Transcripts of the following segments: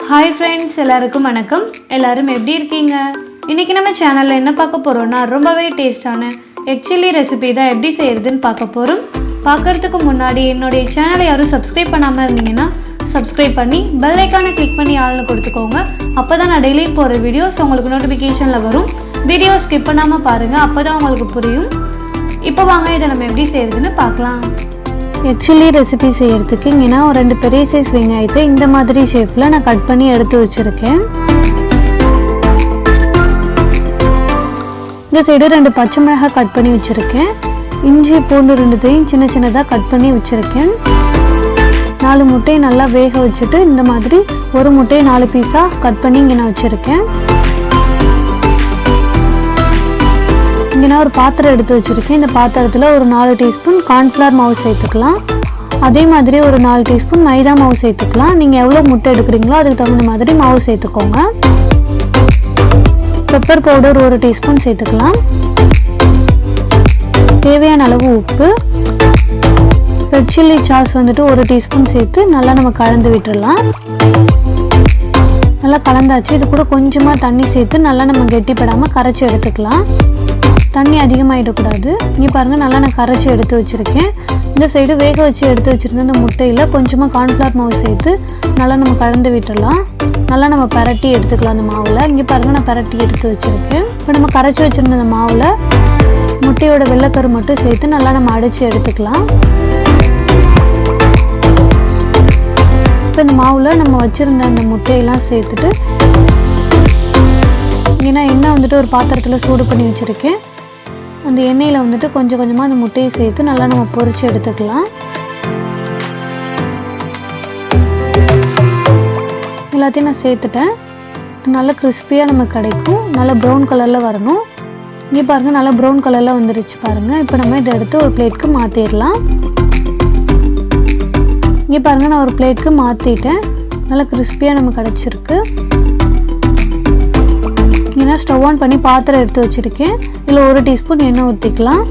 Hi friends, எல்லாருக்கும் வணக்கம். எல்லாரும் எப்படி இருக்கீங்க? இன்னைக்கு நம்ம சேனல்ல என்ன பார்க்க போறோம்னா ரொம்பவே டேஸ்டான எக் சில்லி ரெசிபி தான் எப்படி செய்யறதுன்னு பார்க்க போறோம். பார்க்கிறதுக்கு முன்னாடி என்னோட சேனலை யாரும் சப்ஸ்கிரைப் பண்ணாம இருந்தீங்கன்னா சப்ஸ்கிரைப் பண்ணி பெல் ஐகானை கிளிக் பண்ணி ஆல்னு கொடுத்துக்கோங்க. அப்பதான் நான் டெய்லி போற வீடியோஸ் உங்களுக்கு நோட்டிஃபிகேஷன்ல வரும். வீடியோ ஸ்கிப் பண்ணாம பாருங்க, அப்பதான் உங்களுக்கு புரியும். இப்போ வாங்க இதை நம்ம எப்படி செய்யறதுன்னு பார்க்கலாம். எக் சில்லி ரெசிபி செய்யறதுக்கு இங்கே நான் ஒரு 2 பெரிய சைஸ் வெங்காயத்தை இந்த மாதிரி ஷேப்பில் நான் கட் பண்ணி எடுத்து வச்சுருக்கேன். இந்த சைடு 2 பச்சை மிளகாய் கட் பண்ணி வச்சுருக்கேன். இஞ்சி பூண்டு 2த்தையும் சின்ன சின்னதாக கட் பண்ணி வச்சுருக்கேன். 4 முட்டையை நல்லா வேக வச்சுட்டு இந்த மாதிரி ஒரு முட்டையை 4 பீஸாக கட் பண்ணி இங்கே நான் வச்சுருக்கேன். இங்கே நான் ஒரு பாத்திரம் எடுத்து வச்சுருக்கேன். இந்த பாத்திரத்தில் ஒரு 4 டீஸ்பூன் கார்ன்ஃப்ளவர் மாவு சேர்த்துக்கலாம். அதே மாதிரி ஒரு 4 டீஸ்பூன் மைதா மாவு சேர்த்துக்கலாம். நீங்கள் எவ்வளோ முட்டை எடுக்கிறீங்களோ அதுக்கு தகுந்த மாதிரி மாவு சேர்த்துக்கோங்க. பெப்பர் பவுடர் 1 டீஸ்பூன் சேர்த்துக்கலாம். தேவையான அளவு உப்பு, ரெட் சில்லி சாஸ் 1 டீஸ்பூன் சேர்த்து நல்லா நம்ம கலந்து விட்டுடலாம். நல்லா கலந்தாச்சு. இது கூட கொஞ்சமாக தண்ணி சேர்த்து நல்லா நம்ம கெட்டிப்படாமல் கரைச்சி எடுத்துக்கலாம். தண்ணி அதிகமாகிடக்கூடாது. இங்கே பாருங்கள், நல்லா நான் கரைச்சி எடுத்து வச்சுருக்கேன். இந்த சைடு வேக வச்சு எடுத்து வச்சுருந்த இந்த முட்டையில் கொஞ்சமாக கார்ன்ஃப்ளவர் மாவு சேர்த்து நல்லா நம்ம கலந்து விட்டுடலாம். நல்லா நம்ம பரட்டி எடுத்துக்கலாம் அந்த மாவில். இங்கே பாருங்கள், நான் பரட்டி எடுத்து வச்சுருக்கேன். இப்போ நம்ம கரைச்சி வச்சுருந்த அந்த மாவில் முட்டையோட வெள்ளைக்கரு மட்டும் சேர்த்து நல்லா நம்ம அடித்து எடுத்துக்கலாம். இப்போ இந்த மாவில் நம்ம வச்சுருந்த அந்த முட்டையெல்லாம் சேர்த்துட்டு ஏன்னா எண்ணெய் ஒரு பாத்திரத்தில் சூடு பண்ணி வச்சுருக்கேன். அந்த எண்ணெயில் கொஞ்சம் கொஞ்சமாக அந்த முட்டையை சேர்த்து நல்லா நம்ம பொரிச்சு எடுத்துக்கலாம். எல்லாத்தையும் நான் சேர்த்துட்டேன். நல்லா கிறிஸ்பியாக நமக்கு கிடைக்கும். நல்லா ப்ரௌன் கலரில் வரணும். இங்கே பாருங்கள், நல்லா ப்ரௌன் கலரில் வந்துருச்சு பாருங்கள். இப்போ நம்ம இதை எடுத்து ஒரு பிளேட்டுக்கு மாற்றிடலாம். இங்கே பாருங்கள், நான் ஒரு பிளேட்டுக்கு மாற்றிட்டேன். நல்லா கிறிஸ்பியாக நமக்கு கிடச்சிருக்கு. ஏன்னா ஸ்டவ் ஆன் பண்ணி பாத்திரம் எடுத்து வச்சுருக்கேன். இதில் 1 டீஸ்பூன் எண்ணெய் ஊற்றிக்கலாம்.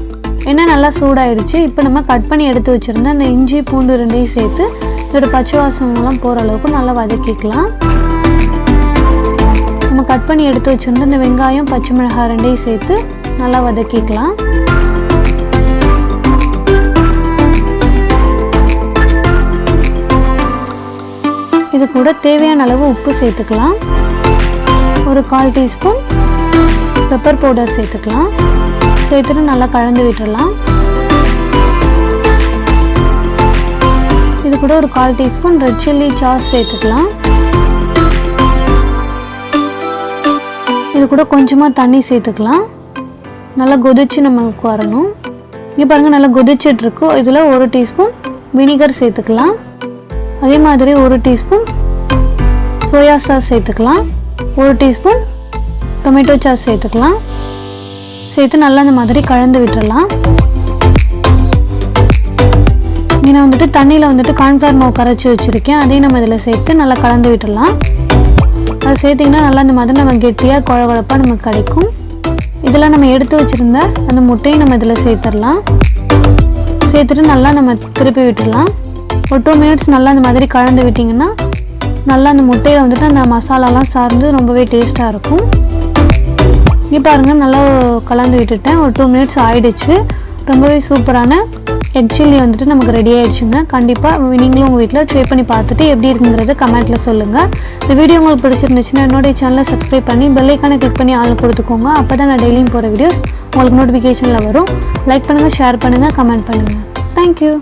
எண்ணெய் நல்லா சூடாகிடுச்சு. இப்போ நம்ம கட் பண்ணி எடுத்து வச்சுருந்தேன் அந்த இஞ்சி பூண்டு 2ஐயும் சேர்த்து இதோட பச்சை வாசனைலாம் போகிற அளவுக்கு நல்லா வதக்கிக்கலாம். நம்ம கட் பண்ணி எடுத்து வச்சுருந்த இந்த வெங்காயம் பச்சை மிளகாய் 2ஐயும் சேர்த்து நல்லா வதக்கிக்கலாம். இது கூட தேவையான அளவு உப்பு சேர்த்துக்கலாம். ஒரு 1/4 டீஸ்பூன் பெப்பர் பவுடர் சேர்த்துக்கலாம். சேர்த்துட்டு நல்லா கலந்து விட்டுடலாம். இது கூட ஒரு 1/4 டீஸ்பூன் ரெட் சில்லி சாஸ் சேர்த்துக்கலாம். இது கூட கொஞ்சமாக தண்ணி சேர்த்துக்கலாம். நல்லா கொதிச்சு நமக்கு வரணும். இங்கே பாருங்கள், நல்லா கொதிச்சுட்டு இருக்கு. இதில் 1 டீஸ்பூன் வினிகர் சேர்த்துக்கலாம். அதே மாதிரி 1 டீஸ்பூன் சோயா சாஸ் சேர்த்துக்கலாம். 1 டீஸ்பூன் டொமேட்டோ சாஸ் சேர்த்துக்கலாம். சேர்த்து நல்லா அந்த மாதிரி கலந்து விட்டுடலாம். இங்கே நான் தண்ணியில் கார்ன்ஃப்ளவர் மாவு கரைச்சி வச்சுருக்கேன். அதையும் நம்ம இதில் சேர்த்து நல்லா கலந்து விட்டுடலாம். அதை சேர்த்திங்கன்னா நல்லா அந்த மாதிரி நம்ம கெட்டியாக குழகுழப்பாக நமக்கு கிடைக்கும். இதெல்லாம் நம்ம எடுத்து வச்சுருந்த அந்த முட்டையை நம்ம இதில் சேர்த்துடலாம். சேர்த்துட்டு நல்லா நம்ம திருப்பி விட்டுடலாம். ஒரு 2 மினிட்ஸ் நல்லா அந்த மாதிரி கலந்து விட்டிங்கன்னா நல்லா அந்த முட்டையில் அந்த மசாலாலாம் சார்ந்து ரொம்பவே டேஸ்ட்டாக இருக்கும். இங்கே பாருங்கள், நல்லா கலந்து விட்டுட்டேன். ஒரு 2 மினிட்ஸ் ஆகிடுச்சு. ரொம்பவே சூப்பரான எக் சில்லி நமக்கு ரெடி ஆகிடுச்சுங்க. கண்டிப்பாக நீங்களும் உங்கள் வீட்டில் ட்ரை பண்ணி பார்த்துட்டு எப்படி இருக்குங்கிறத கமெண்ட்டில் சொல்லுங்கள். இந்த வீடியோ உங்களுக்கு பிடிச்சிருந்துச்சுன்னா என்னோடய சேனலை சப்ஸ்கிரைப் பண்ணி பெல் ஐகானை கிளிக் பண்ணி ஆள் கொடுத்துக்கோங்க. அப்போ தான் நான் டெய்லியும் போகிற வீடியோஸ் உங்களுக்கு நோட்டிஃபிகேஷனில் வரும். லைக் பண்ணுங்கள், ஷேர் பண்ணுங்கள், கமெண்ட் பண்ணுங்கள். தேங்க்யூ.